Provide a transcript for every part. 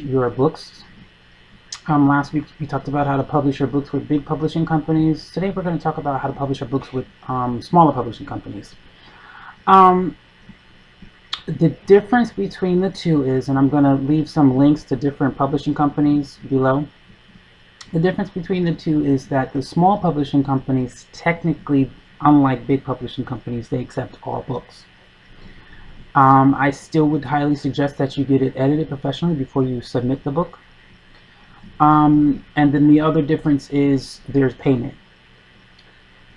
your books. Last week we talked about how to publish your books with big publishing companies. Today we're going to talk about how to publish your books with smaller publishing companies. Um, the difference between the two is, and I'm going to leave some links to different publishing companies below. The difference between the two is that the small publishing companies, technically, unlike big publishing companies, they accept all books. I still would highly suggest that you get it edited professionally before you submit the book. And then the other difference is there's payment.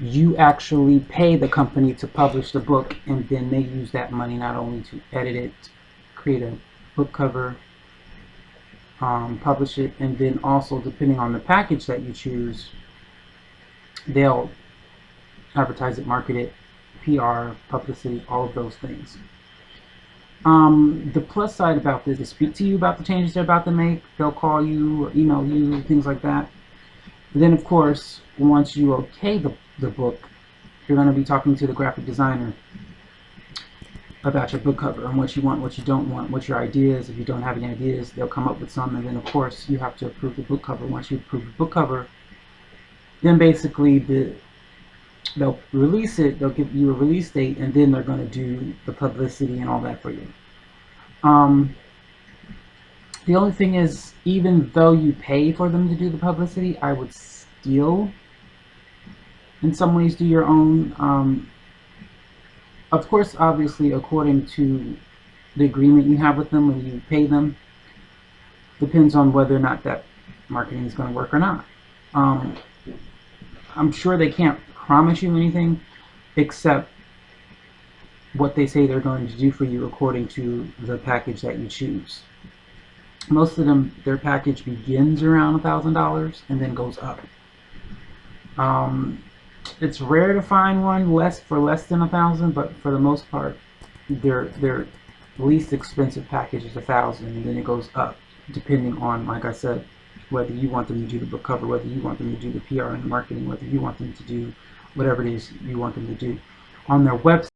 You actually pay the company to publish the book, and then they use that money not only to edit it, create a book cover, publish it, and then also, depending on the package that you choose, they'll advertise it, market it, PR, publicity, all of those things. The plus side about this is speak to you about the changes they're about to make. They'll call you or email you, things like that. But then, of course, once you okay the book, you're going to be talking to the graphic designer about your book cover and what you want, what you don't want, what your ideas. If you don't have any ideas, they'll come up with some, and then, of course, you have to approve the book cover. Once you approve the book cover, then basically they'll release it, they'll give you a release date, and then they're going to do the publicity and all that for you. The only thing is, even though you pay for them to do the publicity, I would still, in some ways, do your own. Of course, obviously, according to the agreement you have with them when you pay them, depends on whether or not that marketing is going to work or not. I'm sure they can't promise you anything except what they say they're going to do for you according to the package that you choose. Most of them, their package begins around $1,000 and then goes up. It's rare to find one for less than $1,000, but for the most part, their least expensive package is $1,000, and then it goes up depending on, like I said, whether you want them to do the book cover, whether you want them to do the PR and the marketing, whether you want them to do whatever it is you want them to do. On their website,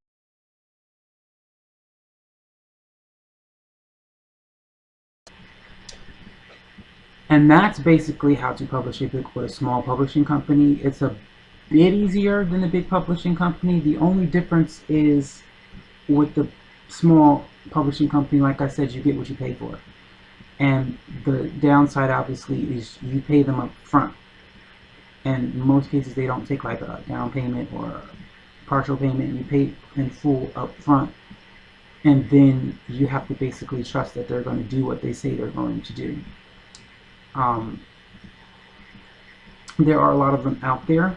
and that's basically how to publish a book with a small publishing company. It's a bit easier than the big publishing company. The only difference is with the small publishing company, like I said, you get what you pay for. And the downside, obviously, is you pay them up front. And in most cases, they don't take like a down payment or a partial payment. You pay in full up front. And then you have to basically trust that they're going to do what they say they're going to do. There are a lot of them out there.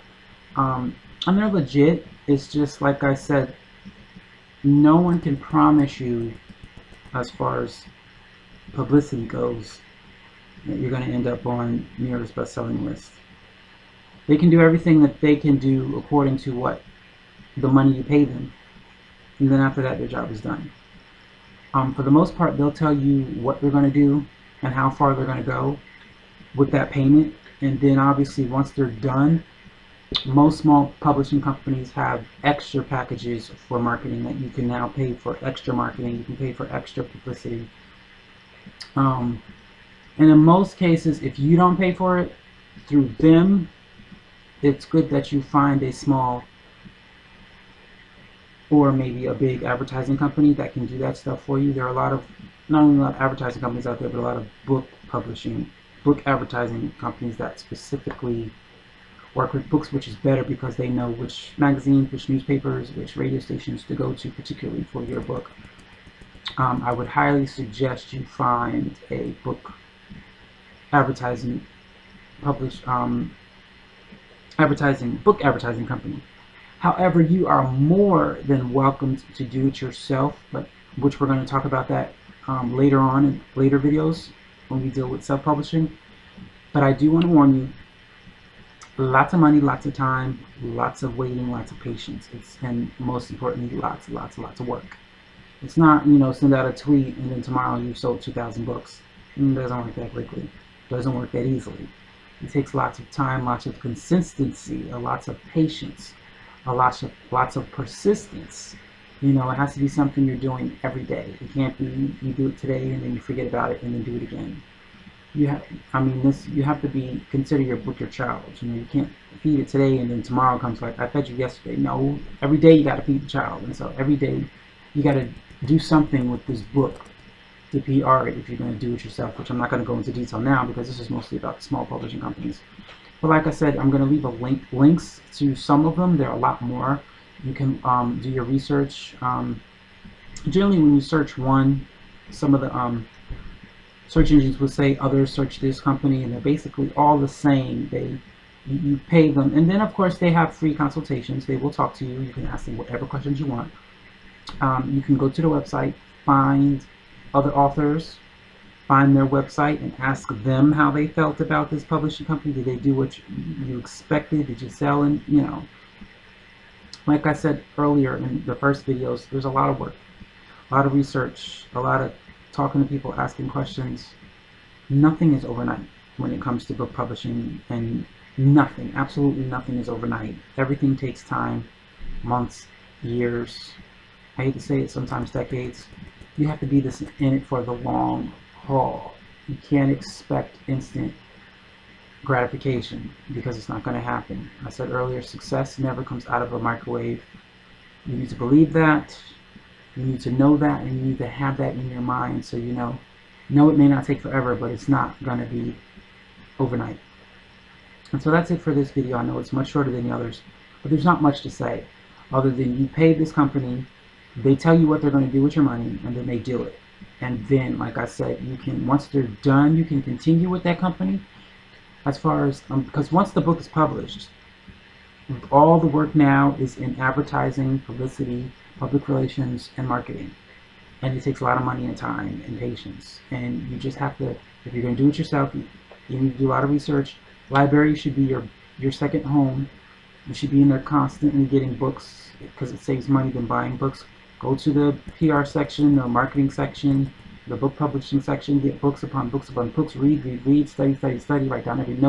And they're legit. It's just, like I said, no one can promise you, as far as publicity goes, that you're going to end up on New York's best-selling list. They can do everything that they can do according to what the money you pay them, and then after that, their job is done. For the most part, they'll tell you what they're going to do and how far they're going to go with that payment, and then obviously once they're done, most small publishing companies have extra packages for marketing that you can now pay for extra marketing. You can pay for extra publicity. And in most cases, if you don't pay for it through them, it's good that you find a small or maybe a big advertising company that can do that stuff for you. There are a lot of, not only a lot of advertising companies out there, but a lot of book advertising companies that specifically work with books, which is better because they know which magazines, which newspapers, which radio stations to go to, particularly for your book. I would highly suggest you find a book advertising advertising company. However, you are more than welcome to do it yourself, but which we're going to talk about that later on in later videos when we deal with self-publishing. But I do want to warn you, lots of money, lots of time, lots of waiting, lots of patience. And most importantly, lots of work. It's not, send out a tweet and then tomorrow you've sold 2,000 books. It doesn't work that quickly. It doesn't work that easily. It takes lots of time, lots of consistency, lots of patience, lots of persistence. It has to be something you're doing every day. It can't be you do it today and then you forget about it and then do it again. you have, I mean, this, you have to be, consider your book your child. You know, you can't feed it today and then tomorrow comes like, I fed you yesterday. No, every day you got to feed the child. And so every day you got to do something with this book to PR it if you're going to do it yourself, which I'm not going to go into detail now because this is mostly about small publishing companies. But like I said, I'm going to leave links to some of them. There are a lot more. You can do your research. Generally, when you search one, some of the search engines will say others search this company, and they're basically all the same. You pay them, and then of course they have free consultations. They will talk to you. You can ask them whatever questions you want. You can go to the website, find other authors, find their website, and ask them how they felt about this publishing company. Did they do what you expected? Did you sell? And you know, like I said earlier in the first videos, there's a lot of work, a lot of research, a lot of talking to people, asking questions. Nothing is overnight when it comes to book publishing, and nothing, absolutely nothing is overnight. Everything takes time, months, years. I hate to say it, sometimes decades. You have to be in it for the long haul. You can't expect instant gratification because it's not going to happen. I said earlier, success never comes out of a microwave. You need to believe that. You need to know that, and you need to have that in your mind so you know. No, it may not take forever, but it's not going to be overnight. And so that's it for this video. I know it's much shorter than the others, but there's not much to say other than you pay this company, they tell you what they're going to do with your money, and then they do it. And then, like I said, you can, once they're done, you can continue with that company as far as, because once the book is published, all the work now is in advertising, publicity, public relations, and marketing. And it takes a lot of money and time and patience. And you just have to, if you're going to do it yourself, you need to do a lot of research. Library should be your second home. You should be in there constantly getting books because it saves money than buying books. Go to the PR section, the marketing section, the book publishing section, get books upon books upon books, read, study, write down every note.